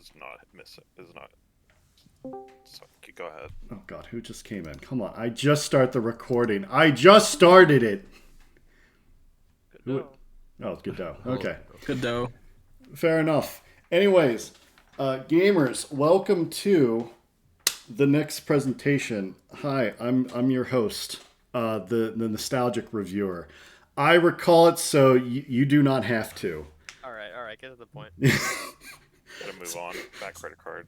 is not missing. Is not. So go ahead. Oh God, who just came in? Come on, I just start the recording. I just started it. No. Oh, it's good though. Okay, Good though. fair enough. Anyways, gamers, welcome to the next presentation. Hi, I'm your host, the nostalgic reviewer. I recall it, so you do not have to. All right, get to the point. Gotta move on. Back credit card.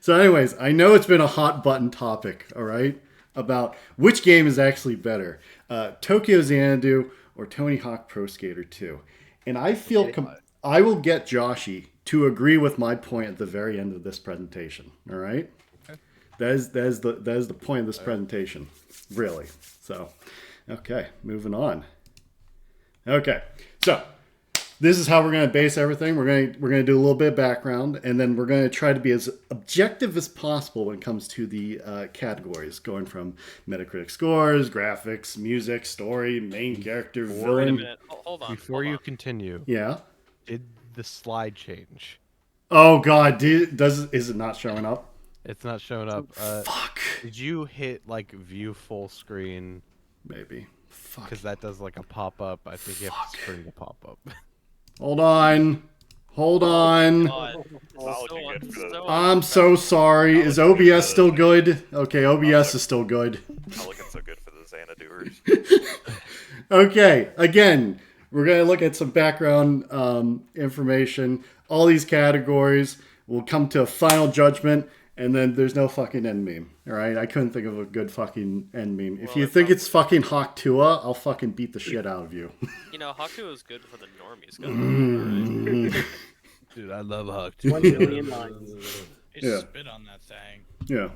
So, anyways, I know it's been a hot button topic, all right, about which game is actually better, Tokyo Xanadu or Tony Hawk Pro Skater 2. And I feel I will get Joshy to agree with my point at the very end of this presentation. All right, okay. That is the point of this presentation, really. So, okay, moving on. Okay, so this is how we're going to base everything. We're going to do a little bit of background, and then we're going to try to be as objective as possible when it comes to the categories, going from Metacritic scores, graphics, music, story, main character, villain. Wait a minute. Hold on. Before you continue, Yeah. did the slide change? Oh God, is it not showing up? It's not showing up. Fuck. Did you hit like view full screen? Maybe. Fuck. Because that does like a pop up. I think you have to screen the pop up. Hold on. God. I'm so sorry. Is OBS still good? Okay, OBS is still good. Not looking so good for the Xanaduers. Okay, again, we're going to look at some background information. All these categories will come to a final judgment, and then there's no fucking end meme. All right, I couldn't think of a good fucking end meme. If you think it's fucking Hawk Tua, I'll fucking beat the shit out of you. You know, Hawk 2 is good for the normies. Dude, I love Hawk 2. 1 million lines. It's spit on that thing. Yeah.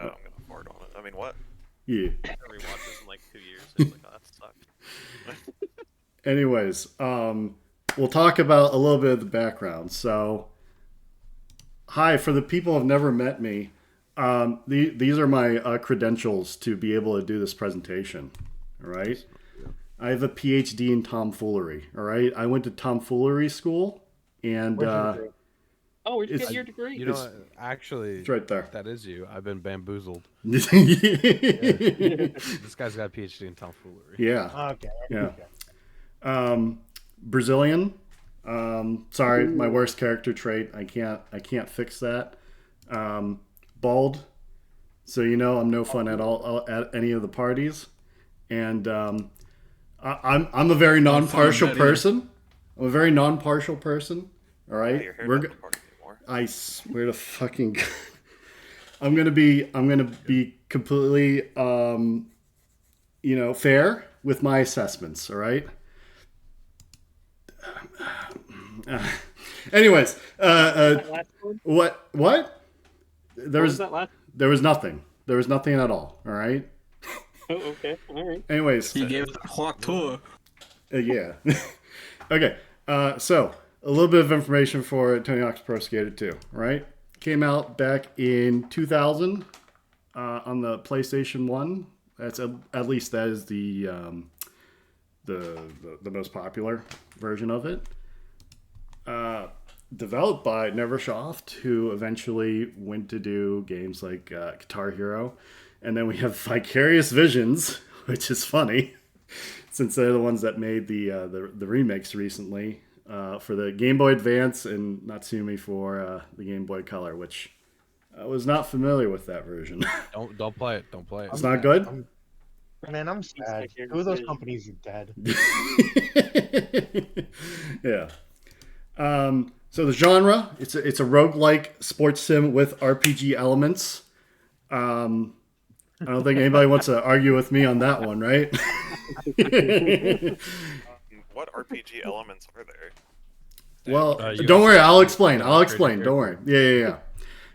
I'm gonna fart on it. I mean, what? Yeah. I rewatched this in like 2 years. It's like, oh, that sucked. Anyways, we'll talk about a little bit of the background. So, hi, for the people who have never met me, these are my credentials to be able to do this presentation. All right. I have a PhD in tomfoolery. All right. I went to tomfoolery school, and Oh, where'd you get your degree? You know, what? Actually, it's right there. That is you. I've been bamboozled. Yeah. This guy's got a PhD in tomfoolery. Yeah. Okay. Yeah. Brazilian. Sorry, my worst character trait. I can't fix that. Bald. So I'm no fun at all at any of the parties. And I'm a very non-partial person. I'm a very non-partial person. All right. I swear to fucking God. I'm gonna be completely fair with my assessments. All right. Anyways, what? There was nothing. There was nothing at all. All right. Oh, okay. All right. Anyways, You gave it a Hawk tour. Yeah. Okay. So a little bit of information for Tony Hawk's Pro Skater 2. Right? Came out back in 2000 on the PlayStation 1. That's at least that is the most popular version of it. Developed by Neversoft, who eventually went to do games like Guitar Hero, and then we have Vicarious Visions, which is funny, since they're the ones that made the remakes recently for the Game Boy Advance and Natsumi for the Game Boy Color, which I was not familiar with that version. Don't play it. Don't play it. It's not good. Man, I'm sad. Two of those companies are dead. Yeah. So the genre, it's a roguelike sports sim with RPG elements. I don't think anybody wants to argue with me on that one, right? What RPG elements are there? Well, don't worry. I'll explain. Don't worry. Yeah.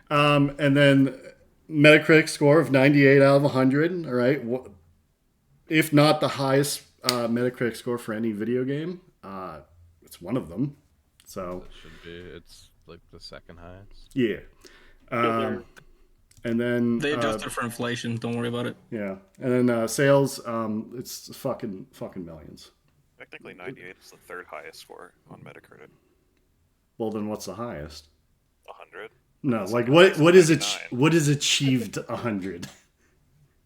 And then Metacritic score of 98 out of 100. All right. If not the highest Metacritic score for any video game, it's one of them. So it should be. It's like the second highest. Yeah. And then they adjusted for inflation. Don't worry about it. Yeah. And then sales, it's fucking millions. Technically, 98 is the third highest score on Metacritic. Well, then what's the highest? 100. No, That's like like what is it? 99. What is achieved 100?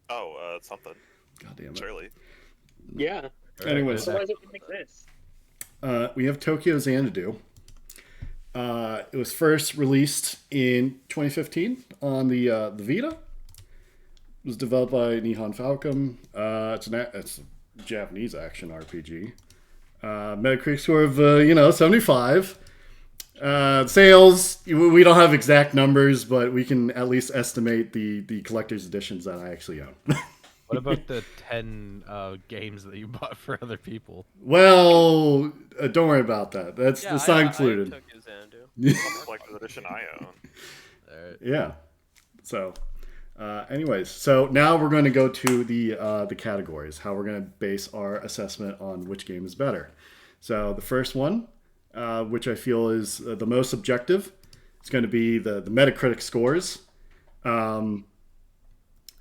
Oh, something. God damn it. Surely. Yeah. Anyways, Otherwise, it wouldn't exist. we have Tokyo Xanadu. It was first released in 2015 on the Vita. It was developed by Nihon Falcom. It's a Japanese action RPG. Metacritic score of 75. Sales, we don't have exact numbers, but we can at least estimate the collector's editions that I actually own. What about the 10 games that you bought for other people? Well, don't worry about that. That's not included. I took Xanadu. Collector's edition I own. Alright. Yeah. So, anyways, so now we're going to go to the categories. How we're going to base our assessment on which game is better. So the first one, which I feel is the most subjective, it's going to be the Metacritic scores.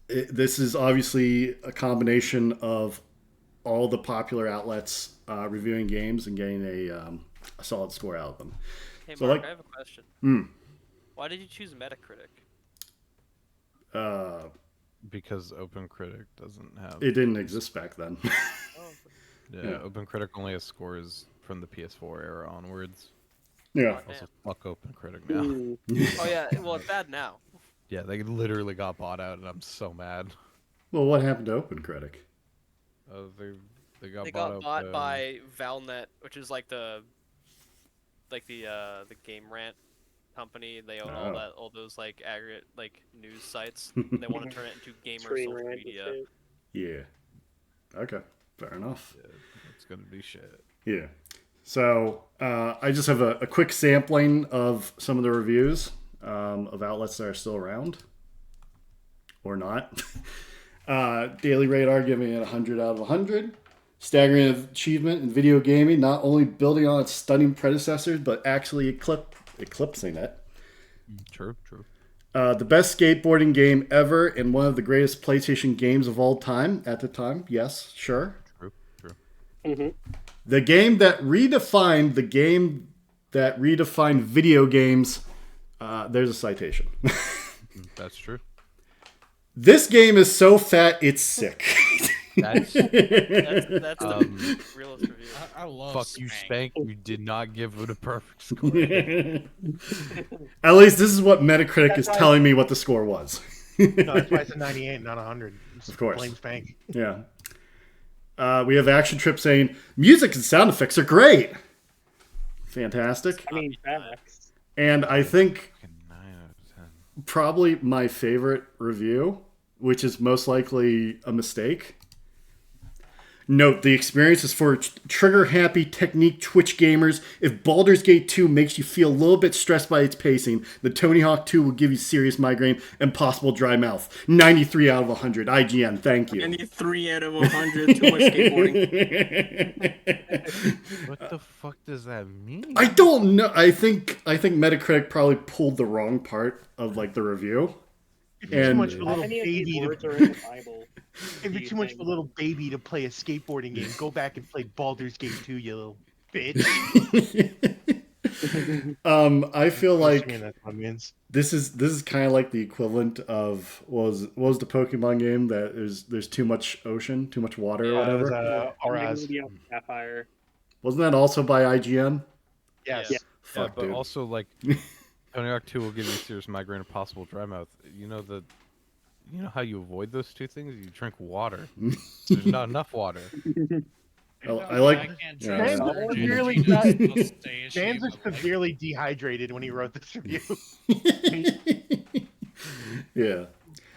This is obviously a combination of all the popular outlets reviewing games and getting a solid score out of them. Hey, So, Mark, I have a question. Why did you choose Metacritic? Because OpenCritic doesn't have. It didn't exist back then. Yeah, OpenCritic only has scores from the PS4 era onwards. Yeah. Also, fuck OpenCritic now. Ooh. Oh yeah, well it's bad now. Yeah, they literally got bought out, and I'm so mad. Well, what happened to OpenCritic? They got They bought got out bought by Valnet, which is like the Game Rant company. They own all those like aggregate like news sites. And they want to turn it into gamer Screen social rant and media. shit. Yeah. Okay. Fair enough. Yeah, it's gonna be shit. Yeah. So I just have a quick sampling of some of the reviews of outlets that are still around. Or not. Daily Radar giving it 100 out of 100. Staggering achievement in video gaming, not only building on its stunning predecessors, but actually eclipsing it. True. The best skateboarding game ever and one of the greatest PlayStation games of all time at the time. Yes, sure. True. Mm-hmm. The game that redefined video games. There's a citation. That's true. This game is so fat it's sick. That's That's the realist review. I love fuck you, Spank. You did not give it a perfect score. At least this is what Metacritic That's is right. telling me what the score was. No, that's why it's a 98, not 100. Of course. Blame Spank. Yeah. We have Action Trip saying music and sound effects are great. Fantastic. I mean, facts. And I think 9 out of 10. probably my favorite review, which is most likely a mistake. Note, the experience is for trigger-happy technique Twitch gamers. If Baldur's Gate 2 makes you feel a little bit stressed by its pacing, the Tony Hawk 2 will give you serious migraine and possible dry mouth. 93 out of 100. IGN, thank you. 93 out of 100. Too much skateboarding. What the fuck does that mean? I don't know. I think Metacritic probably pulled the wrong part of like the review. If you're too And- much of a How little many of these baby words to, are in the Bible? if do you're you too much of think? a little baby to play a skateboarding game, go back and play Baldur's Gate 2, you little bitch. I feel like Man, that's what it means. this is kind of like the equivalent of what was the Pokemon game that there's too much ocean, too much water or That was, whatever. Auraz. Sapphire. Wasn't that also by IGN? Yes. Yeah. Yeah, Fuck, but dude. also like Tony Hawk 2 will give you a serious migraine and possible dry mouth. You know how you avoid those two things? You drink water. There's not enough water. I like. Yeah. Yeah. Dan was severely dehydrated when he wrote this review. Yeah.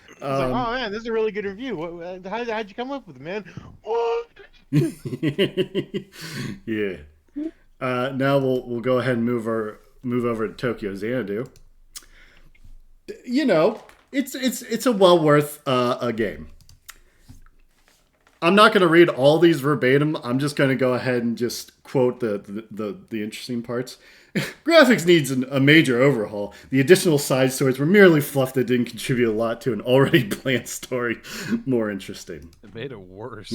He's like, oh man, this is a really good review. How'd you come up with it, man? What? Yeah. Now we'll go ahead and move over to Tokyo Xanadu. You know, it's a well worth a game. I'm not going to read all these verbatim. I'm just going to go ahead and just quote the interesting parts. Graphics needs a major overhaul. The additional side stories were merely fluff that didn't contribute a lot to an already bland story more interesting. It made it worse.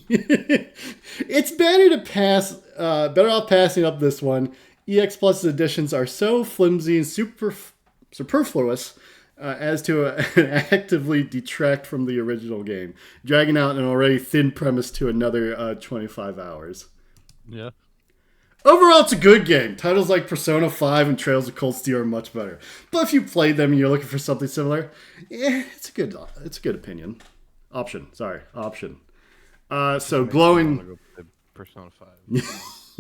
It's better off passing up this one, EX Plus editions are so flimsy and superfluous as to actively detract from the original game, dragging out an already thin premise to another 25 hours. Yeah. Overall, it's a good game. Titles like Persona 5 and Trails of Cold Steel are much better. But if you played them and you're looking for something similar, it's a good opinion. Option. So glowing. Go play Persona 5.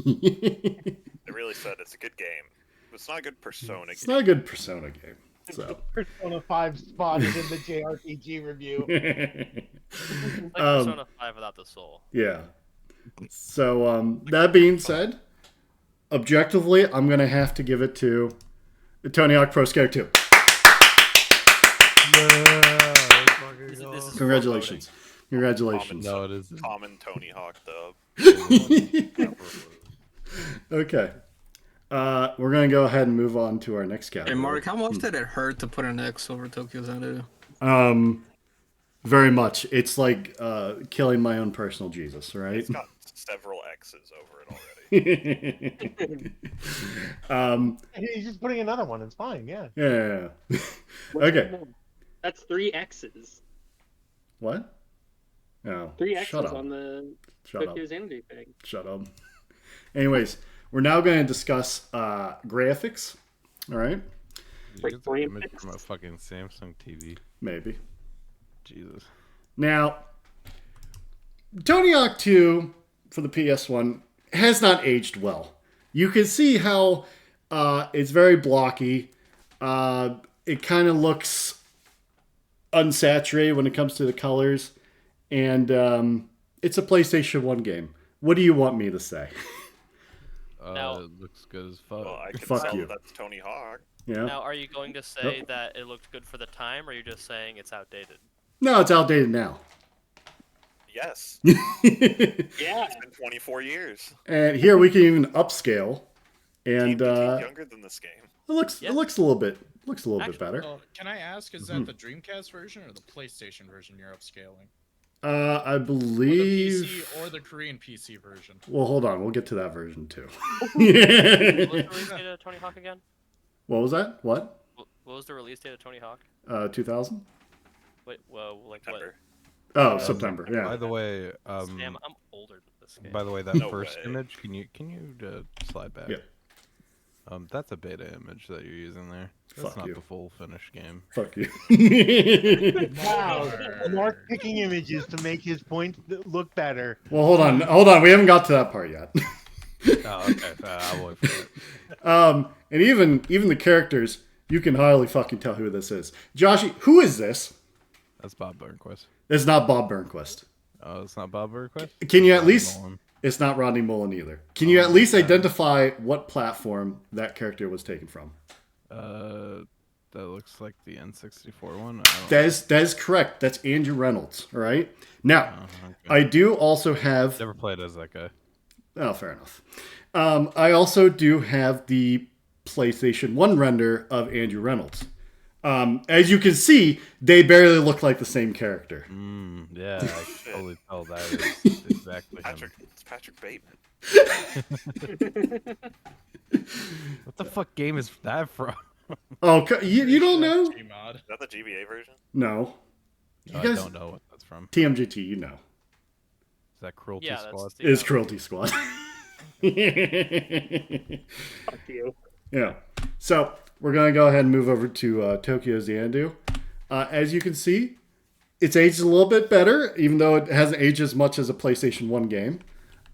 They really said it's a good game. But it's not a good Persona It's game. not a good Persona game. So. Persona 5 spotted in the JRPG review. Like Persona 5 without the soul. Yeah. So that being said, objectively, I'm going to have to give it to Tony Hawk Pro Skater 2. This is Congratulations. Congratulations. No, it isn't. Common Tony Hawk dub. Okay. We're going to go ahead and move on to our next Hey, category. Mark, how much did it hurt to put an X over Tokyo Xanadu? Very much. It's like killing my own personal Jesus, right? It's got several X's over it already. He's just putting another one. It's fine. Yeah. Yeah. Okay. That's 3 X's. What? No. 3 Shut X's up. on the Shut up. Tokyo Xanadu thing. Shut up. Anyways, we're now going to discuss graphics. All right? You Like get the frame image fix. from a fucking Samsung TV. Maybe. Jesus. Now, Tony Hawk 2 for the PS1 has not aged well. You can see how it's very blocky. It kind of looks unsaturated when it comes to the colors. And it's a PlayStation 1 game. What do you want me to say? Now- It looks good as fuck. Well, I can Fuck tell you. that's Tony Hawk. Yeah. Now, are you going to say that it looked good for the time, or are you just saying it's outdated? No, it's outdated now. Yes. Yeah. It's been 24 years. And here we can even upscale. And THPS younger than this game. it looks Yeah. a little bit Actually, better. Can I ask, is that the Dreamcast version or the PlayStation version you're upscaling? I Or the believe. PC or the Korean PC version? Well, hold on. We'll get to that version too. What was the release date of Tony Hawk again? What was that? What? What was the release date of Tony Hawk? 2000? Wait, whoa, like September. Oh, September. By Yeah. the way, what? Damn, I'm older than this game. by the way, that No first way. image, can you slide back? Yeah. That's a beta image that you're using there. That's Fuck not you. the full finished game. Fuck you. Wow. Mark picking images to make his point look better. Well, hold on. Hold on. We haven't got to that part yet. Oh, okay. I'll wait for it. And even the characters, you can hardly fucking tell who this is. Joshy, who is this? That's Bob Burnquist. It's not Bob Burnquist. Oh, it's not Bob Burnquist? Can you at Rodney least? Mullen. It's not Rodney Mullen either. Can you at least identify what platform that character was taken from? That looks like the N64 one. That is correct. That's Andrew Reynolds. All right. Now, Okay. I do also have. Never played as that guy. Oh, fair enough. I also do have the PlayStation 1 render of Andrew Reynolds. As you can see, they barely look like the same character. Yeah, I can totally tell that is exactly him. It's Patrick Bateman. What the fuck game is that from? Oh, you don't know? Gmod. Is that the GBA version? No. I guys- don't know what that's from. TMGT, you know. Is that Cruelty Yeah, Squad? that's It's Cruelty Squad. Fuck you. Yeah. So we're going to go ahead and move over to Tokyo Xanadu. As you can see, it's aged a little bit better, even though it hasn't aged as much as a PlayStation 1 game.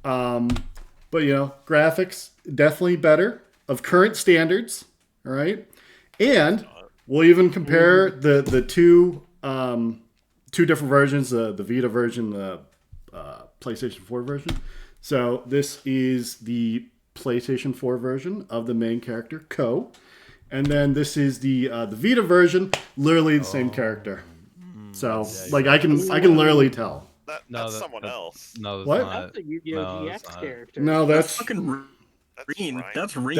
But, graphics definitely better of current standards. All right. And we'll even compare the two different versions, the Vita version, the PlayStation 4 version. So this is the PlayStation 4 version of the main character, Ko. And then this is the Vita version, literally the same character. So, I can literally tell. That's someone else. No, that's What? not. That's a Yu-Gi-Oh! No, GX it's not. character. No, that's Fucking That's Reen. Ryan. That's Reen.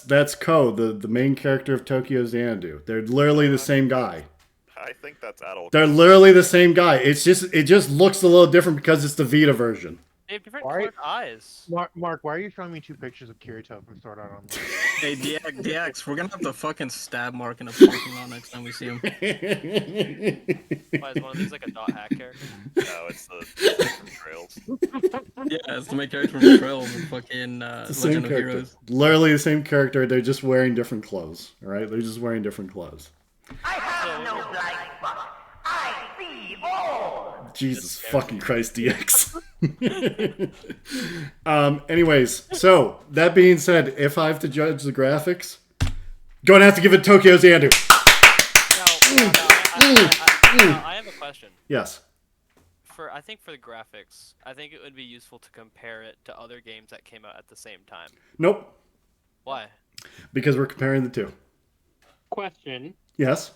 that's Ko, the main character of Tokyo Xanadu. They're literally the same guy. I think that's adult. They're literally the same guy. It just looks a little different because it's the Vita version. They have different Why- colored eyes. Mark, why are you showing me 2 pictures of Kirito from Sword Art Online? Hey, DX, we're gonna have to fucking stab Mark in a parking lot next time we see him. Why is one of these like a dot hack character? No, it's the thing from Trails. Yeah, it's the main character from Trails and fucking It's the same Legend of character. Heroes. Literally the same character. They're just wearing different clothes. All right, they're just wearing different clothes. I have no blind spot. I see all. Jesus fucking Christ, DX. Anyways, so that being said, if I have to judge the graphics, gonna have to give it Tokyo Xanadu. I have a question. Yes. I think for the graphics, I think it would be useful to compare it to other games that came out at the same time. Nope. Why? Because we're comparing the two. Question. Yes.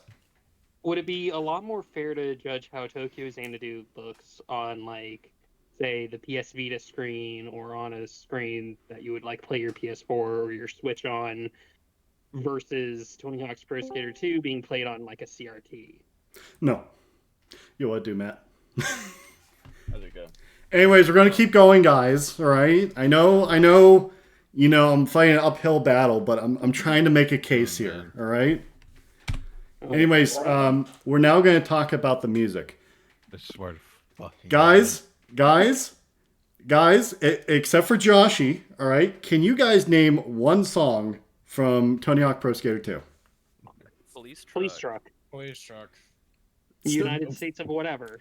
Would it be a lot more fair to judge how Tokyo Xanadu looks on, like, say, the PS Vita screen or on a screen that you would, like, play your PS4 or your Switch on versus Tony Hawk's Pro Skater 2 being played on, like, a CRT? No. You what do, Matt? How's it go? Anyways, we're gonna keep going, guys. All right. I know. You know, I'm fighting an uphill battle, but I'm trying to make a case here. All right. Anyways, we're now going to talk about the music. I swear to fucking Guys, except for Joshy, all right? Can you guys name one song from Tony Hawk Pro Skater 2? Police truck. Police truck. United States of whatever.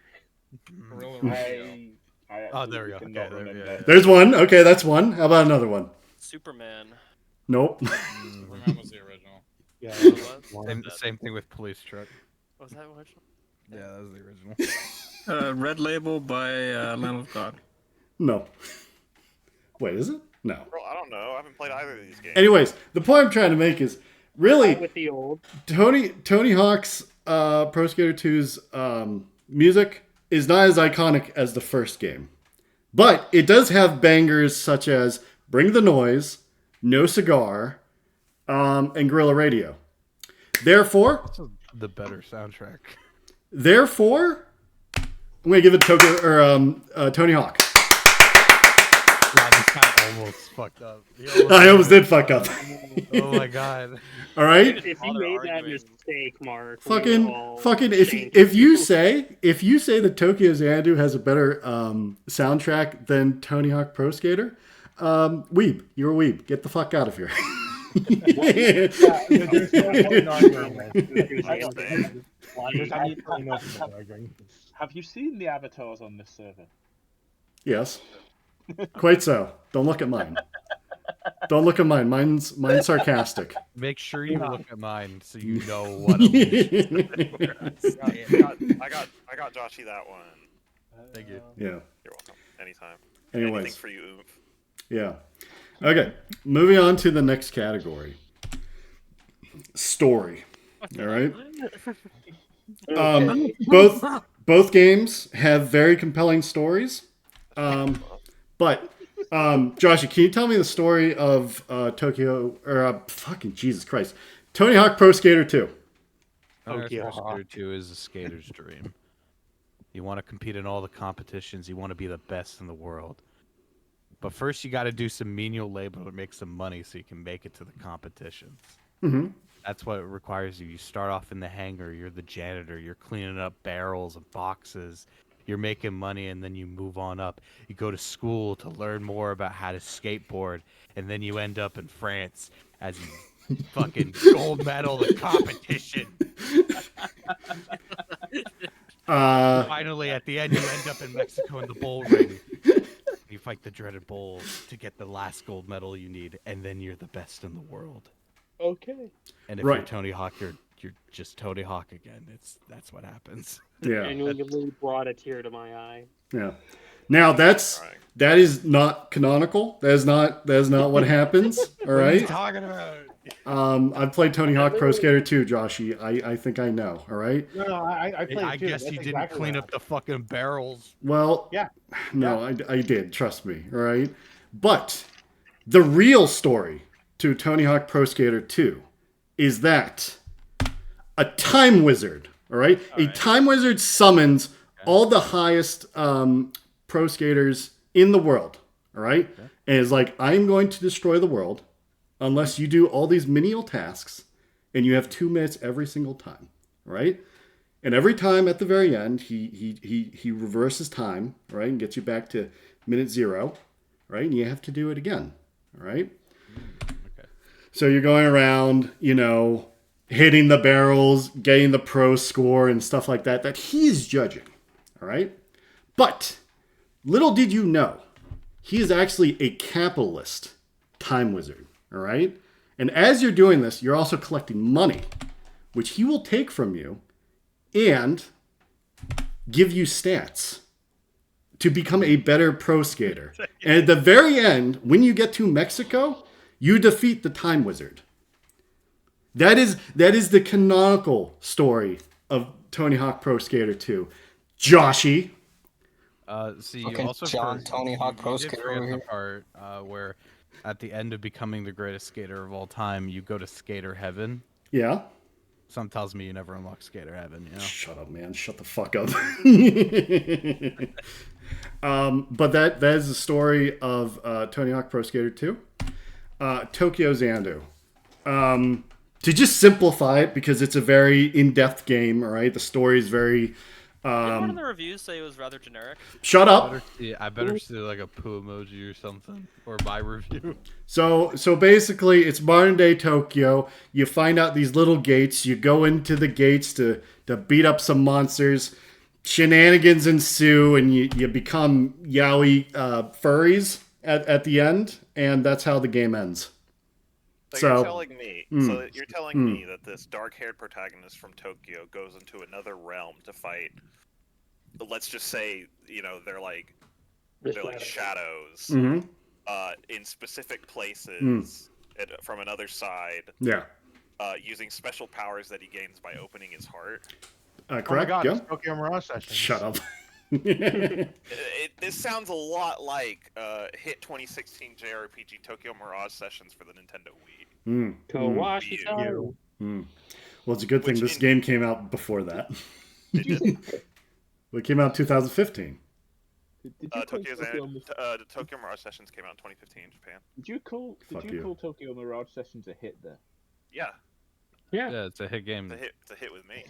Gorilla Radio. Oh, there we go. Okay, there. There's one. Okay, that's one. How about another one? Superman. Nope. Superman was the original. Yeah. Same thing with Police Truck. Was that original? Yeah, that was the original. Red Label by Lamb of God. No. Wait, is it? No. Bro, I don't know. I haven't played either of these games. Anyways, the point I'm trying to make is really With the old. Tony Hawk's Pro Skater 2's music is not as iconic as the first game. But it does have bangers such as Bring the Noise, No Cigar, and Gorilla Radio. Therefore, The better soundtrack. I'm going to give it Tony Hawk. Wow, this guy almost fucked up. I almost did fuck up. Oh my god. All right? If you made that mistake, Mark. Fucking if you say that Tokyo Xanadu has a better soundtrack than Tony Hawk Pro Skater, weeb, you're a weeb. Get the fuck out of here. There's no point arguing this. Have you seen the avatars on this server? Yes. Quite so. Don't look at mine. Don't look at mine. Mine's sarcastic. Make sure you look at mine so you know what Alicia I got Joshy that one. Thank you. Yeah. You're welcome. Anytime. Anyways. Anything for you, Oomph. Yeah. Okay. Moving on to the next category. Story. All right. Both games have very compelling stories. But Joshy, can you tell me the story of fucking Jesus Christ, Tony Hawk Pro Skater 2? Tony Hawk Pro Skater 2 is a skater's dream. You want to compete in all the competitions. You want to be the best in the world. But first, you got to do some menial labor to make some money so you can make it to the competitions. Mm-hmm. That's what it requires you. You start off in the hangar. You're the janitor. You're cleaning up barrels and boxes. You're making money, and then you move on up. You go to school to learn more about how to skateboard, and then you end up in France as you fucking gold medal the competition. Finally, at the end, you end up in Mexico in the bull ring. You fight the dreaded bulls to get the last gold medal you need, and then you're the best in the world. Okay. And if you're Tony Hawk, you're just Tony Hawk again. That's what happens. Yeah. Genuinely brought a tear to my eye. Yeah. Now that is not canonical. That is not what happens. All right. What are you talking about? I've played Tony Hawk Pro Skater 2, Joshy. I think I know. All right. No, I played I guess you didn't clean up the fucking barrels. Well, yeah. No, I did. Trust me. All right. But the real story to Tony Hawk Pro Skater 2 is that a time wizard, all right? A time wizard summons all the highest pro skaters in the world. All right, and it's like, I'm going to destroy the world unless you do all these menial tasks, and you have 2 minutes every single time. Right, and every time at the very end, he reverses time, right, and gets you back to minute 0, right, and you have to do it again. All right. Okay. So you're going around, hitting the barrels, getting the pro score and stuff like that he's judging. All right. But little did you know, he is actually a capitalist time wizard. All right. And as you're doing this, you're also collecting money, which he will take from you and give you stats to become a better pro skater. And at the very end, when you get to Mexico, you defeat the time wizard. That is the canonical story of Tony Hawk Pro Skater 2. Joshy. See, you Okay, also John, Tony Hawk Pro you did Skater forget over the here. part where, at the end of becoming the greatest skater of all time, you go to Skater Heaven. Yeah. Something tells me you never unlock Skater Heaven. Shut up, man. Shut the fuck up. But that is the story of Tony Hawk Pro Skater 2. Tokyo Xanadu. To just simplify it, because it's a very in-depth game, all right? The story is very... Did one of the reviews say it was rather generic? Shut up! I better see like a poo emoji or something, or my review. So basically, it's modern-day Tokyo. You find out these little gates. You go into the gates to beat up some monsters. Shenanigans ensue, and you become yaoi furries at the end, and that's how the game ends. So you're telling me, that this dark-haired protagonist from Tokyo goes into another realm to fight. Let's just say, they're like shadows in specific places from another side. Yeah. Using special powers that he gains by opening his heart. Correct. Oh my God, yeah. it's Tokyo Mirage Sessions. Shut up. This sounds a lot like hit 2016 JRPG Tokyo Mirage Sessions for the Nintendo Wii. Kawashi-san. Well, it's a good thing this game came out before that. Well, it came out in 2015. The Tokyo Mirage Sessions came out in 2015 in Japan. Did you call Tokyo Mirage Sessions a hit there? Yeah. Yeah, it's a hit game. It's a hit with me.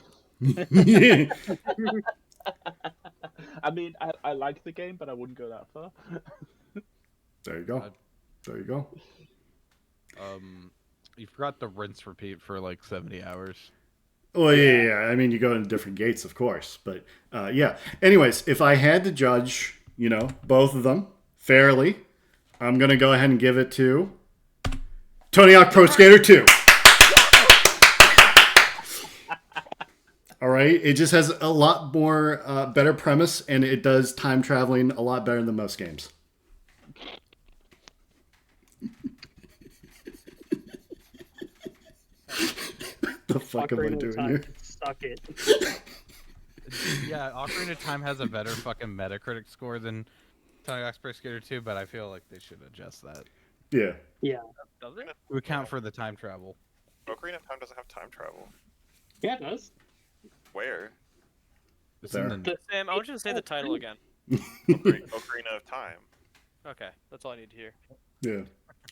I mean, I like the game, but I wouldn't go that far. There you go. There you go. You forgot the rinse repeat for like 70 hours. Well, yeah. I mean, you go into different gates, of course. But, yeah. Anyways, if I had to judge, both of them fairly, I'm going to go ahead and give it to Tony Hawk Pro Skater 2. All right? It just has a lot more better premise, and it does time traveling a lot better than most games. The fuck am I doing here? Suck it. Yeah, Ocarina of Time has a better fucking Metacritic score than Tony Hawk's Pro Skater 2, but I feel like they should adjust that. Yeah. Yeah. Does it? To account for the time travel. Ocarina of Time doesn't have time travel. Yeah, it does. Where? It's in the... Sam, I want you to say the title again. Ocarina of Time. Okay, that's all I need to hear. Yeah.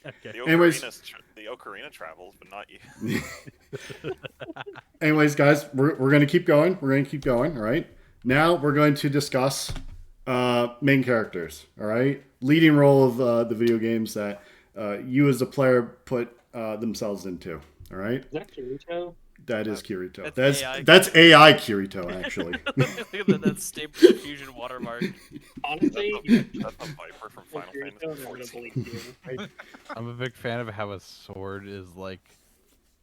Okay. The Ocarina travels, but not you. Anyways, guys, we're going to keep going. We're going to keep going, all right? Now we're going to discuss main characters, all right? Leading role of the video games that you as a player put themselves into, all right? Is that Kirito? That is Kirito. That's That's AI Kirito, actually. That's Stable Diffusion watermark. Honestly, That's a Viper from Final Fantasy Kirito, I'm gonna 14. believe you. I'm a big fan of how a sword is like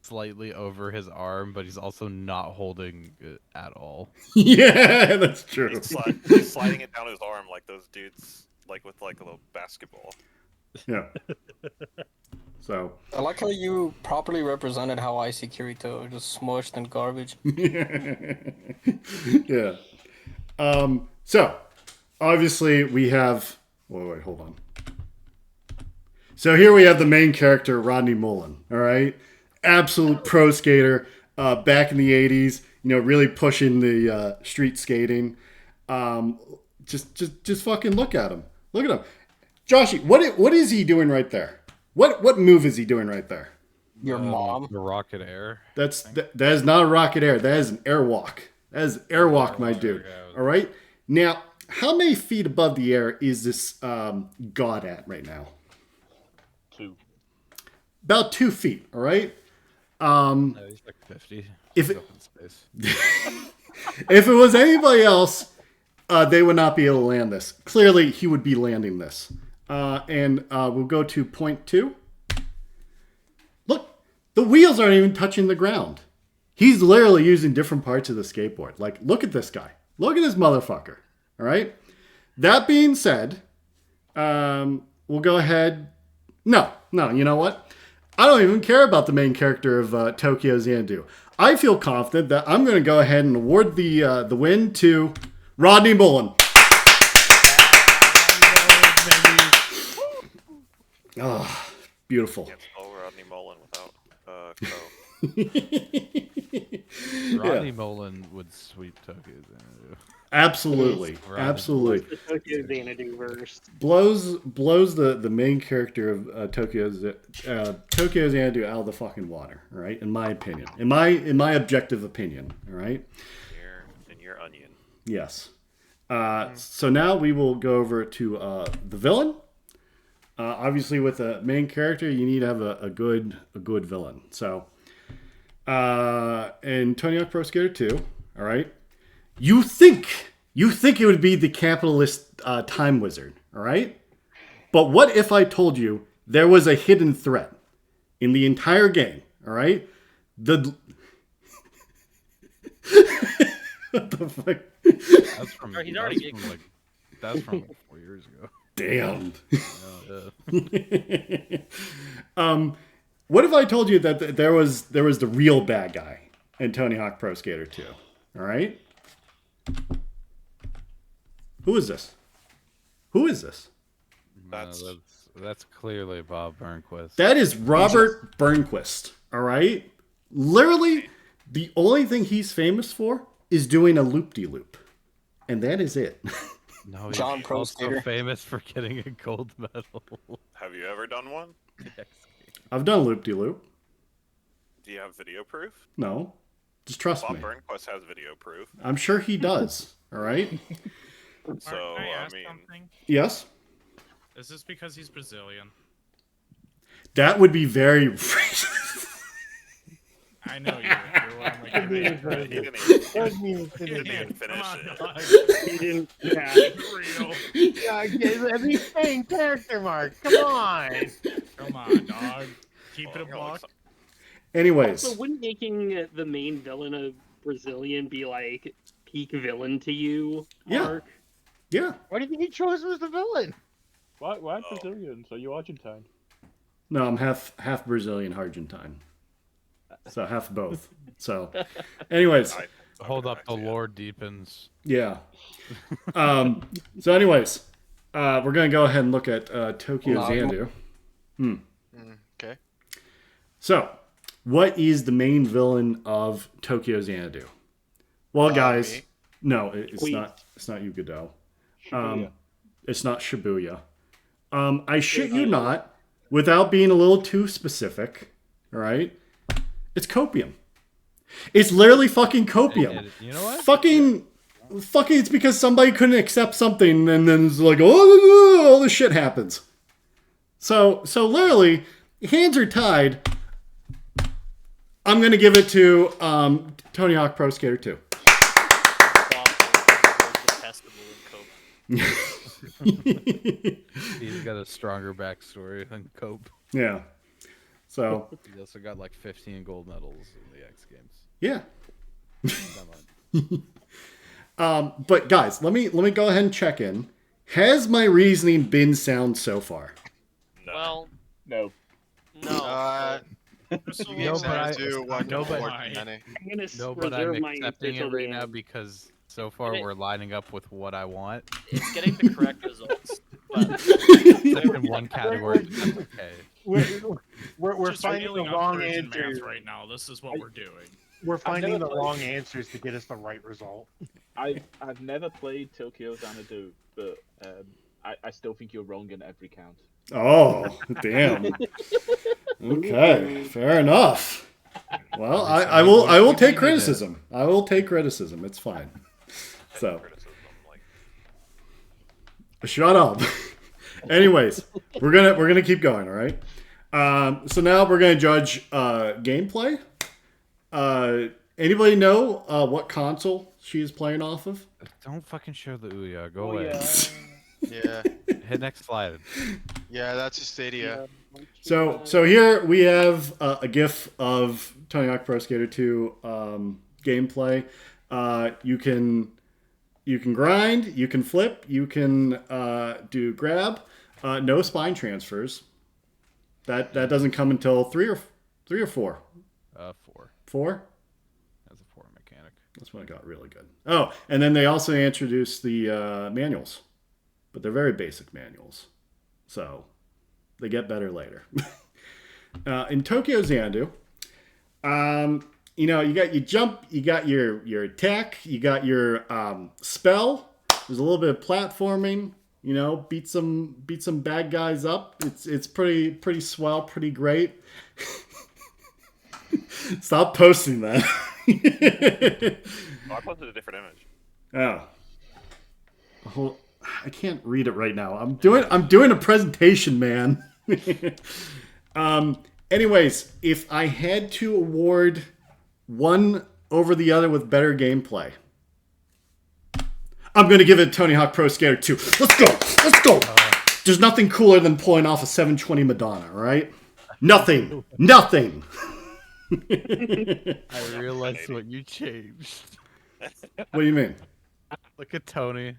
slightly over his arm, but he's also not holding it at all. Yeah, that's true. He's sliding it down his arm like those dudes, like with like a little basketball. Yeah. So. I like how you properly represented how I see Kirito, just smushed in garbage. Yeah. So, obviously we have... Wait, hold on. So here we have the main character, Rodney Mullen, all right? Absolute pro skater, back in the 80s, really pushing the street skating. Just fucking look at him. Look at him. Joshy, what is he doing right there? What move is he doing right there? Your mom. The rocket air. That is not a rocket air. That is an airwalk. That is airwalk, my dude. All right. Now, how many feet above the air is this god at right now? 2. About 2 feet. All right. No, he's like 50. If it was anybody else, they would not be able to land this. Clearly, he would be landing this. And we'll go to point 2. Look, the wheels aren't even touching the ground. He's literally using different parts of the skateboard. Like, look at this guy. Look at this motherfucker. All right. That being said, we'll go ahead. No. You know what? I don't even care about the main character of Tokyo Xanadu. I feel confident that I'm going to go ahead and award the win to Rodney Mullen. Oh, beautiful. Can't spell Rodney Mullen without Co. Rodney Mullen would sweep Tokyo Xanadu. Absolutely. Absolutely. The Tokyo Xanadu verse. Blows the main character of Tokyo Xanadu out of the fucking water, all right? In my opinion. In my objective opinion, all right? In your onion. Yes. So now we will go over to the villain. Obviously, with a main character, you need to have a good villain. So, in Tony Hawk Pro Skater 2, all right, you think it would be the capitalist time wizard, all right? But what if I told you there was a hidden threat in the entire game, all right? What the fuck? That's from. He's already That's from 4 years ago. Damn. What if I told you that there was the real bad guy in Tony Hawk Pro Skater 2? All right. Who is this? That's clearly Bob Burnquist. That is Robert Burnquist. All right. Literally, the only thing he's famous for is doing a loop-de-loop, and that is it. No, he's John Pro also Skater. famous for getting a gold medal. Have you ever done one? I've done loop-de-loop. Do you have video proof? No. Just trust Bob me. Burnquist has video proof. I'm sure he does. All right. So, Can I I ask mean... something? Yes. Is this because he's Brazilian? That would be very. I know you're like, He didn't even finish it. He didn't. Yeah. real. Yeah, at least saying character mark. Come on. Come on, dog. Keep it a buck. Anyways. So wouldn't making the main villain a Brazilian be like peak villain to you, Mark? Yeah. Why do you think he chose him as the villain? Why Brazilian? So you Argentine? No, I'm half Brazilian, Argentine. So half both. So, anyways. Hold up, the lore deepens. Yeah. So, anyways, we're gonna go ahead and look at Tokyo Xanadu. Okay. So, what is the main villain of Tokyo Xanadu? Well, guys, me. no, it's Wait. not. It's not you, Godot. Shibuya. It's not Shibuya. I shit you not, without being a little too specific. All right, it's copium. It's literally fucking copium. You know what? Fucking, it's because somebody couldn't accept something, and then it's like, oh, all this shit happens. So literally, hands are tied. I'm gonna give it to Tony Hawk Pro Skater 2. He's got a stronger backstory than Cope. Yeah. So. He also got like 15 gold medals in the X Games. Yeah. But guys, let me go ahead and check in. Has my reasoning been sound so far? No. Well, No. no. No, but I'm my accepting it official right now answer. because so far we're lining up with what I want. It's getting the correct results. But Except in one category, but that's okay. We're Just finding the revealing wrong upgrades in math answers. right now. This is what we're doing. We're finding never the played- wrong answers to get us the right result. I've never played Tokyo Xanadu, but I still think you're wrong in every count. Oh, damn. Okay, fair enough. Well, I will take criticism. I will take criticism. It's fine. So, shut up. Anyways, we're gonna keep going. All right. So now we're gonna judge gameplay. Anybody know what console she's playing off of? Don't fucking show the Ouya. Go away. Yeah. Hit next slide. Yeah, that's a Stadia. So here we have a GIF of Tony Hawk Pro Skater 2 gameplay. You can grind, you can flip, you can do grab. No spine transfers. That doesn't come until 3 or 4. 4. 4. That's a 4 mechanic. That's when it got really good. Oh, and then they also introduced the manuals, but they're very basic manuals, so they get better later. In Tokyo Xanadu, you got your jump, you got your attack, you got your spell. There's a little bit of platforming. Beat some bad guys up. It's pretty swell, pretty great. Stop posting that. I posted a different image. Oh. I can't read it right now. I'm doing a presentation, man. Anyways, if I had to award one over the other with better gameplay, I'm going to give it Tony Hawk Pro Skater 2. Let's go. There's nothing cooler than pulling off a 720 Madonna, right? Nothing. I realized what you changed. What do you mean? Look at Tony.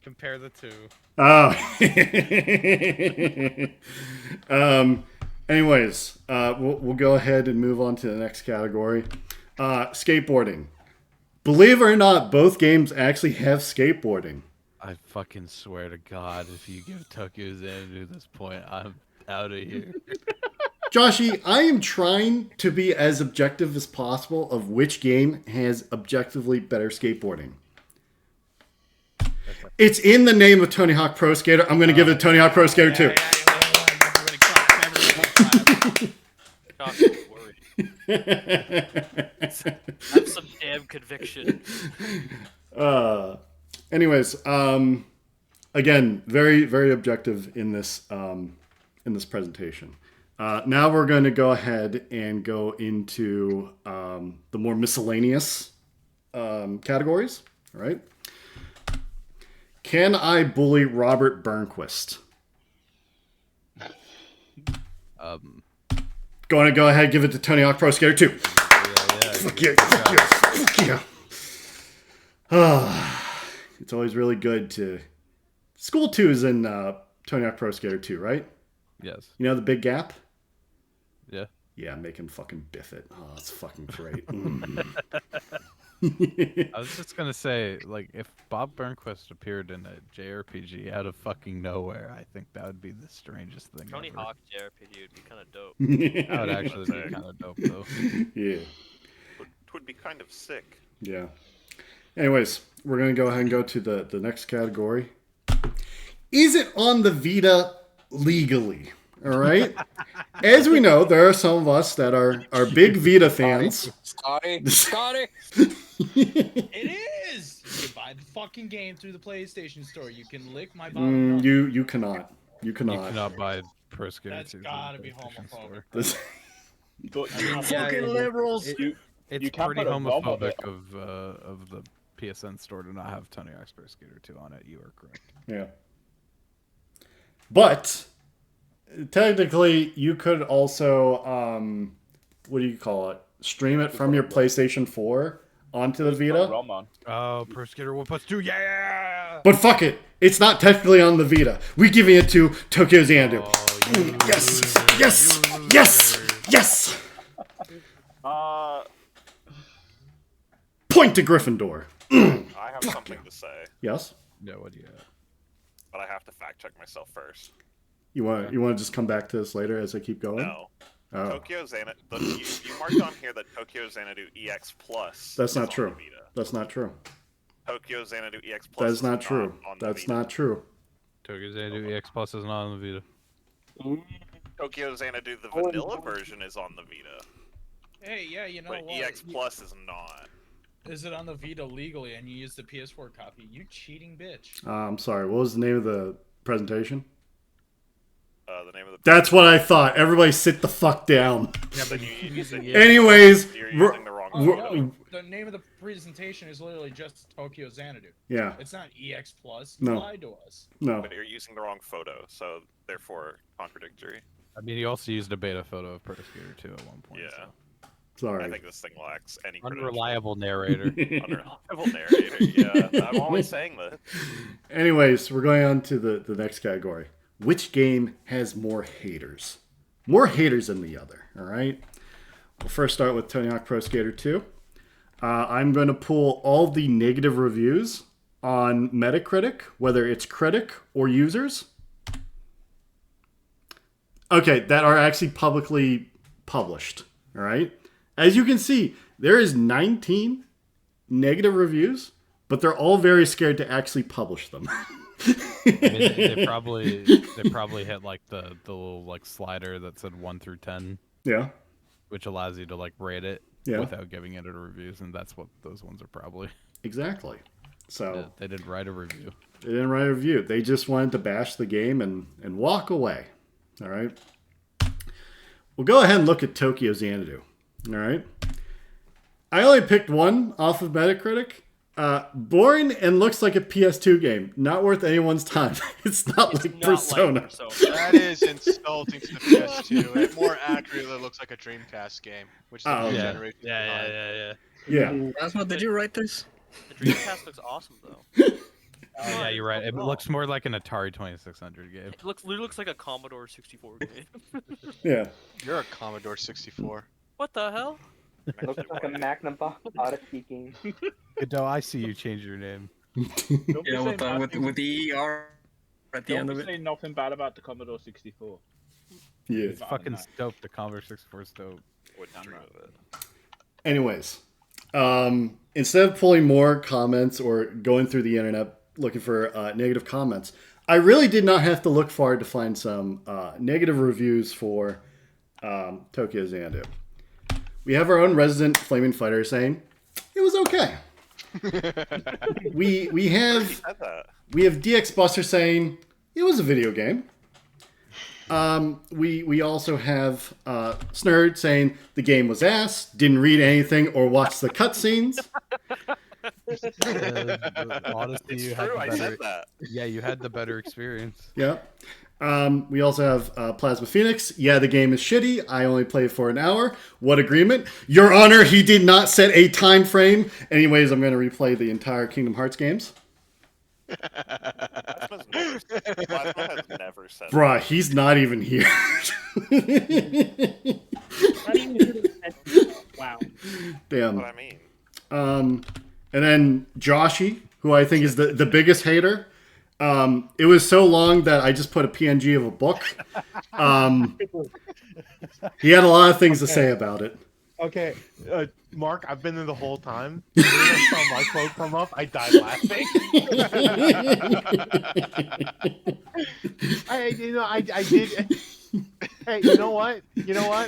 Compare the two. Oh. Anyways, we'll go ahead and move on to the next category. Skateboarding. Believe it or not, both games actually have skateboarding. I fucking swear to God, if you give Tokyo Xanadu this point, I'm out of here. Joshy, I am trying to be as objective as possible of which game has objectively better skateboarding. It's in the name of Tony Hawk Pro Skater. I'm going to give it Tony Hawk Pro Skater 2. Have some damn conviction. Anyways, again, very, very objective in this presentation. Now we're going to go ahead and go into the more miscellaneous categories. All right. Can I bully Robert Burnquist? Going to go ahead and give it to Tony Hawk Pro Skater 2. Fuck yeah. It's always really good to... School 2 is in Tony Hawk Pro Skater 2, right? Yes. You know the big gap? Yeah. Yeah, make him fucking biff it. Oh, that's fucking great. I was just gonna say, like, if Bob Burnquist appeared in a JRPG out of fucking nowhere, I think that would be the strangest thing Tony ever. Hawk JRPG would be kind of dope. That would actually be kind of dope, though. Yeah. It would be kind of sick. Yeah. Anyways, we're going to go ahead and go to the next category. Is it on the Vita legally? All right. As we know, there are some of us that are big Vita fans. Scotty. It is. You buy the fucking game through the PlayStation Store. You can lick my bottom. You cannot. You cannot. You cannot buy Pro Skater 2. That's gotta be homophobic. Fucking liberals. It's you pretty homophobic of the PSN store to not have Tony Hawk's Pro Skater 2 on it. You are correct. Yeah. But technically, you could also, what do you call it? Stream it from your PlayStation 4 onto the Vita. Oh, Pro Skater 1+2, yeah! But fuck it, it's not technically on the Vita. We're giving it to Tokyo Xanadu. Yes. Point to Gryffindor. I have something to say. Yes. No, what do you have? But I have to fact check myself first. You want to just come back to this later as I keep going? No. Oh. Tokyo Xanadu. You marked on here that Tokyo Xanadu EX Plus. That's not true. That's not true. Tokyo Xanadu EX Plus. That is not true. That's not true. Tokyo Xanadu EX Plus is not on the Vita. Tokyo Xanadu, the vanilla version, is on the Vita. Hey, yeah, you know but what? EX Plus is not. Is it on the Vita legally and you use the PS4 copy? You cheating bitch. I'm sorry. What was the name of the presentation? The name of the. That's what I thought. Everybody sit the fuck down. Yeah, but you Anyways, you're using the wrong no, the name of the presentation is literally just Tokyo Xanadu. Yeah. It's not EX Plus. No. You lied to us. No. But you're using the wrong photo, so therefore contradictory. I mean, he also used a beta photo of Pro Skater 2 at one point. Yeah. Sorry. I think this thing lacks any unreliable narrator. Unreliable narrator. Yeah, I'm always saying that. Anyways, we're going on to the next category. Which game has more haters? More haters than the other. All right. We'll first start with Tony Hawk Pro Skater 2. I'm going to pull all the negative reviews on Metacritic, whether it's critic or users. Okay, that are actually publicly published. All right. As you can see, there is 19 negative reviews, but they're all very scared to actually publish them. I mean, they probably hit like the little like slider that said 1 through 10. Yeah. Which allows you to like rate it without giving it a reviews, and that's what those ones are probably. Exactly. So they didn't write a review. They didn't write a review. They just wanted to bash the game and walk away. All right. We'll go ahead and look at Tokyo Xanadu. All right. I only picked one off of Metacritic. Boring and looks like a PS2 game. Not worth anyone's time. It's not like Persona. That is insulting to the PS2. It more accurately looks like a Dreamcast game, which is the generation behind. Yeah. Asma, did you write this? The Dreamcast looks awesome though. Oh yeah, you're right. It looks more like an Atari 2600 game. It looks like a Commodore 64 game. Yeah. You're a Commodore 64. What the hell? Looks like a Magnavox Odyssey game. Godot, I see you change your name. Yeah, with the ER at the end of it. Don't say nothing bad about the Commodore 64. Yeah. It's fucking dope. The Commodore 64 is dope. Wouldn't dream of it. Anyways, instead of pulling more comments or going through the internet looking for negative comments, I really did not have to look far to find some negative reviews for Tokyo Xanadu. We have our own resident Flaming Fighter saying it was okay. we have DX Buster saying it was a video game. We also have Snurd saying the game was ass, didn't read anything or watch the cutscenes. Honestly, you had the better, yeah, you had the better experience. Yeah. We also have Plasma Phoenix. Yeah, the game is shitty. I only played for an hour. What agreement? Your Honor, he did not set a time frame. Anyways, I'm going to replay the entire Kingdom Hearts games. Plasma has never said Bruh, he's not even here. Wow. Damn. What I mean. And then Joshy, who I think is the biggest hater. It was so long that I just put a PNG of a book. He had a lot of things to say about it. Okay, Mark, I've been there the whole time. When I saw my quote come up, I died laughing. I did. Hey, you know what?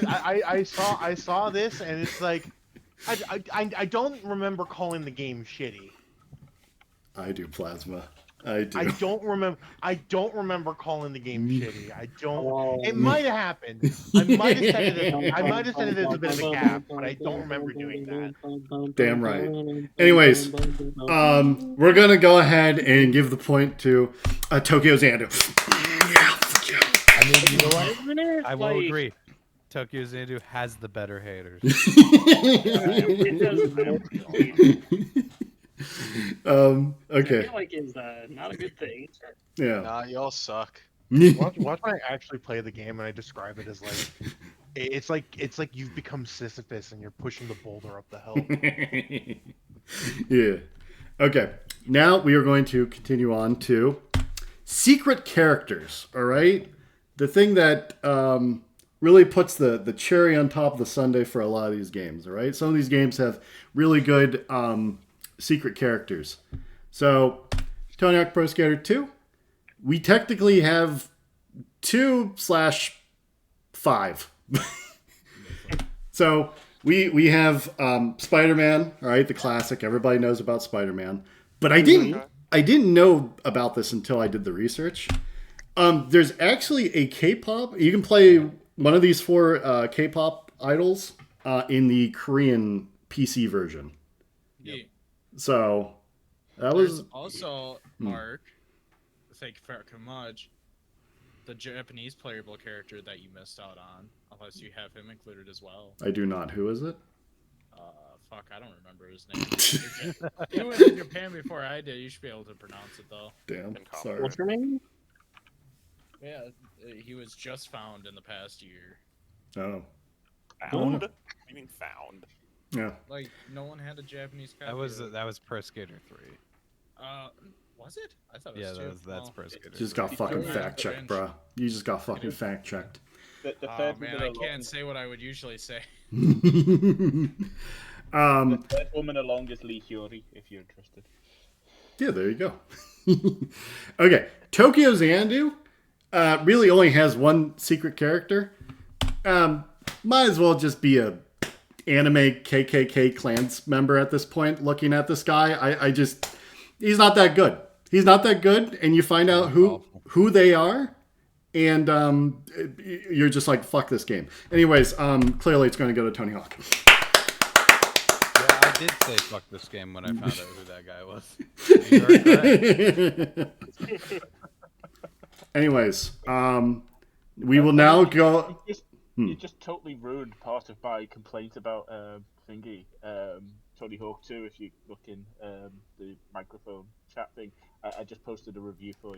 I saw this, and it's like, I don't remember calling the game shitty. I do, Plasma. I do. I don't remember calling the game shitty. I don't. It might have happened. I might have said it as a bit of a gap, but I don't remember doing that. Damn right. Anyways, we're gonna go ahead and give the point to Tokyo Xanadu. I mean, you know what? I will agree. Tokyo Xanadu has the better haters. Okay. I feel like it's not a good thing. Yeah. Nah, y'all suck. Watch when I actually play the game and I describe it as like it's like you've become Sisyphus and you're pushing the boulder up the hill. Yeah. Okay. Now we are going to continue on to secret characters. All right. The thing that really puts the cherry on top of the sundae for a lot of these games. All right. Some of these games have really good secret characters. So, Tony Hawk Pro Skater 2 we technically have 2/5. So we have Spider-Man, all right, the classic. Everybody knows about Spider-Man, but I didn't know about this until I did the research. There's actually a K-pop. You can play one of these 4 K-pop idols in the Korean PC version. Yeah. So that was also Mark. Thank you very much. The Japanese playable character that you missed out on, unless you have him included as well. I do not. Who is it? Fuck, I don't remember his name. You went to Japan before I did. You should be able to pronounce it though. Damn. Sorry. What's your name? Yeah, he was just found in the past year. Oh. Found? What do you mean found? Yeah. Like no one had a Japanese copy. That was Pro Skater 3. Was it? I thought it was 2. That's Pro Skater. You just got fucking fact checked, bro. You just got fucking fact checked. The Oh man, I can't say what I would usually say. The third woman along is Lee Hyori, if you're interested. Yeah, there you go. Okay, Tokyo Xanadu really only has one secret character. Might as well just be a anime KKK clans member at this point. Looking at this guy, he's not that good. He's not that good, and you find out who they are, and you're just like, fuck this game. Anyways, clearly it's going to go to Tony Hawk. Yeah, I did say fuck this game when I found out who that guy was. You heard correct. Anyways, we will now go. You just totally ruined part of my complaint about Tony Hawk 2. If you look in the microphone chat thing, I just posted a review for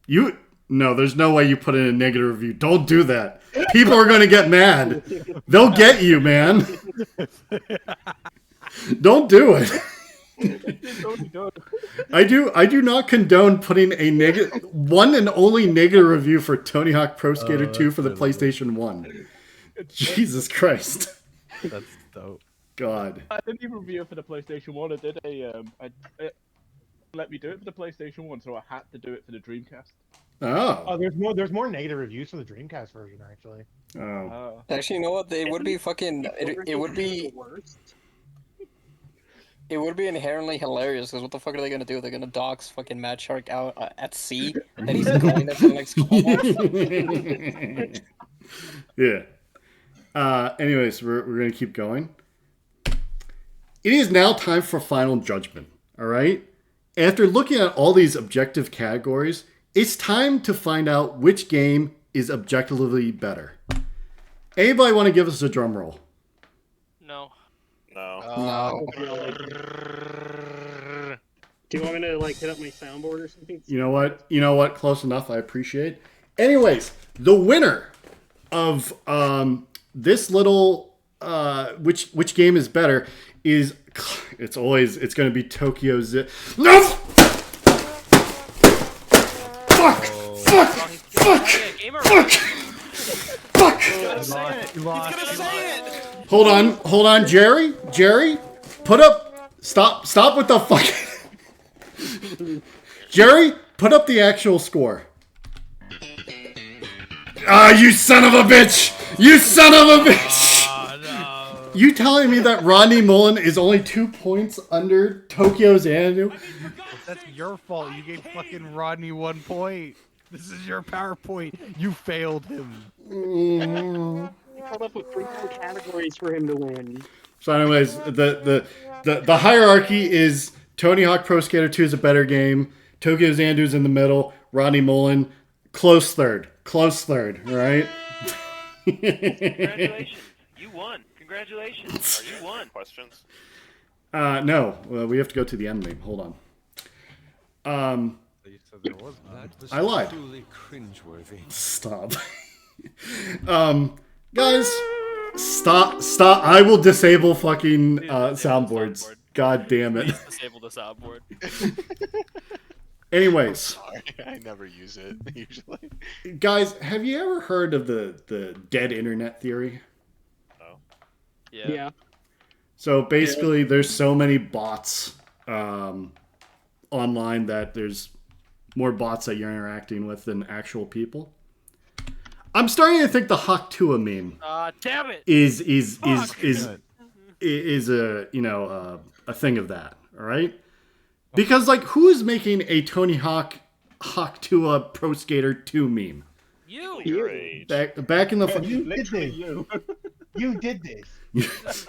you. No, there's no way you put in a negative review. Don't do that. People are going to get mad. They'll get you, man. Don't do it. I do not condone putting a one and only negative review for Tony Hawk Pro Skater 2 for the PlayStation 1. Jesus Christ. That's dope. God. I didn't even review it for the PlayStation 1. I did it let me do it for the PlayStation 1, so I had to do it for the Dreamcast. Oh, there's more negative reviews for the Dreamcast version, actually. Oh. Actually, you know what? It would be fucking. It would be. It would be inherently hilarious because what the fuck are they gonna do? They're gonna dox fucking Mad Shark out at sea, and then he's going there for the next couple months. Yeah. Anyways, we're gonna keep going. It is now time for final judgment. All right. After looking at all these objective categories, it's time to find out which game is objectively better. Anybody want to give us a drum roll? No. No. Do you want me to like hit up my soundboard or something? You know what? Close enough. I appreciate. Anyways, the winner of this little which game is better is it's going to be Tokyo No! Fuck! Hold on, Jerry, put up. Stop with the fucking. Jerry, put up the actual score. You son of a bitch! You son of a bitch! No. You telling me that Rodney Mullen is only 2 points under Tokyo Xanadu? That's your fault. You gave fucking Rodney 1 point. This is your PowerPoint. You failed him. You come up with 3 more categories for him to win. So, anyways, the hierarchy is Tony Hawk Pro Skater 2 is a better game. Tokyo Xandu's in the middle. Rodney Mullen, close third, right? Congratulations, you won. Congratulations, you won. Questions? No, we have to go to the end name. Hold on. I lied. Stop. Guys, stop. I will disable fucking soundboards. God damn it. Please disable the soundboard. Anyways. Sorry, I never use it, usually. Guys, have you ever heard of the dead internet theory? No. Yeah. So basically, there's so many bots online that there's more bots that you're interacting with than actual people. I'm starting to think the Hawk-Tua meme damn it! is a a thing of that, all right? Because like, who is making a Tony Hawk Tua Pro Skater 2 meme? You. Back in the you did this. You did this.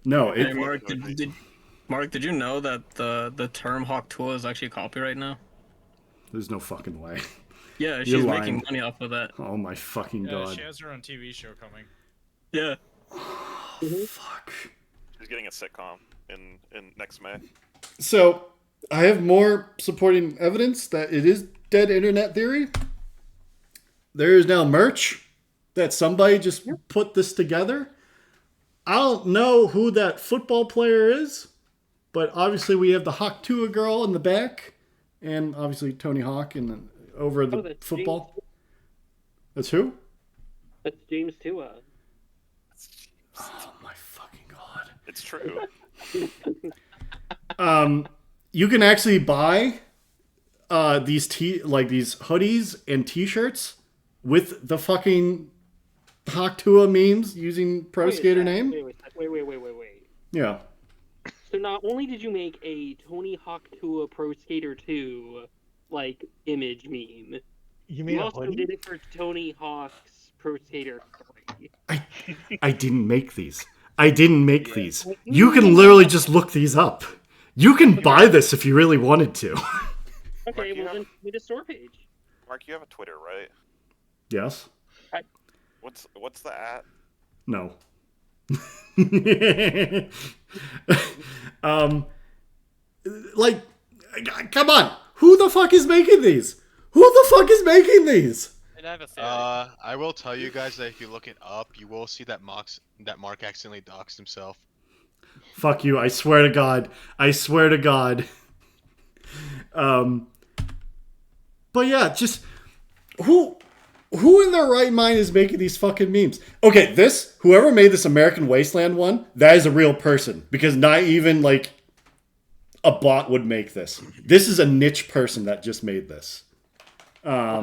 No, hey, Mark, did you know that the term Hawk-Tua is actually copyright now? There's no fucking way. Yeah, she's making money off of that. Oh my fucking god. She has her own TV show coming. Yeah. Fuck. She's getting a sitcom in next May. So, I have more supporting evidence that it is dead internet theory. There is now merch that somebody just put this together. I don't know who that football player is, but obviously we have the Hawk-Tua girl in the back, and obviously Tony Hawk over the football. James. That's who? That's James Tua. Oh my fucking god! It's true. You can actually buy these hoodies and T-shirts with the fucking Hawk-Tua memes using Pro Skater name. Wait. Yeah. So not only did you make a Tony Hawk-Tua Pro Skater 2 like image meme, you also did it for Tony Hawk's Pro Skater 3. I didn't make these. These. You can literally just look these up. You can buy this if you really wanted to. Okay, well then make a store page. Mark, you have a Twitter, right? Yes. What's the at? No. Like, come on. Who the fuck is making these? And I have a theory. I will tell you guys that if you look it up, you will see that Mark accidentally doxed himself. Fuck you! I swear to God. But yeah, just who in their right mind is making these fucking memes? Okay, whoever made this American Wasteland one, that is a real person, because not even like a bot would make this. This is a niche person that just made this. I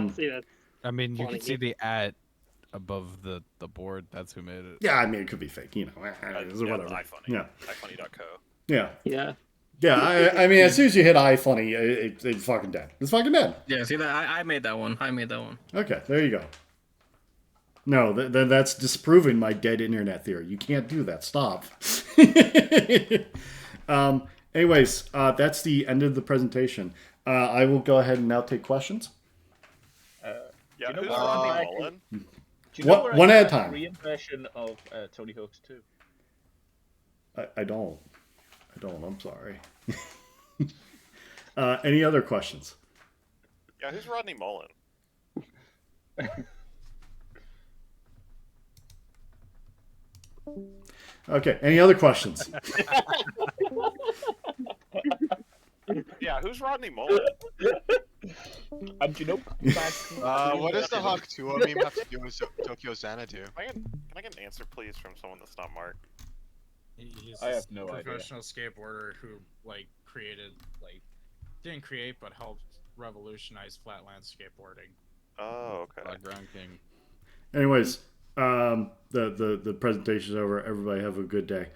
mean, you can see the @ above the board. That's who made it. Yeah, I mean, it could be fake, whatever. iFunny. Yeah. iFunny.co. Yeah. Yeah. Yeah, I mean, as soon as you hit iFunny, it's fucking dead. It's fucking dead. Yeah, see that? I made that one. Okay, there you go. No, that's disproving my dead internet theory. You can't do that. Stop. Anyways, that's the end of the presentation. I will go ahead and now take questions. Yeah, do you who's know Rodney Mullen? Do you know One at a time. Re-impression of Tony Hawk's 2. I don't. I'm sorry. Any other questions? Yeah, who's Rodney Mullen? Okay, any other questions? Yeah, who's Rodney Mullen? And you know, what does the Hawk-Tua meme have to do with Tokyo Xanadu? Can I get an answer, please, from someone that's not Mark? He's I have no idea. Professional skateboarder who didn't create but helped revolutionize flatland skateboarding. Oh, okay. Ground King. Anyways, the presentation's over. Everybody have a good day.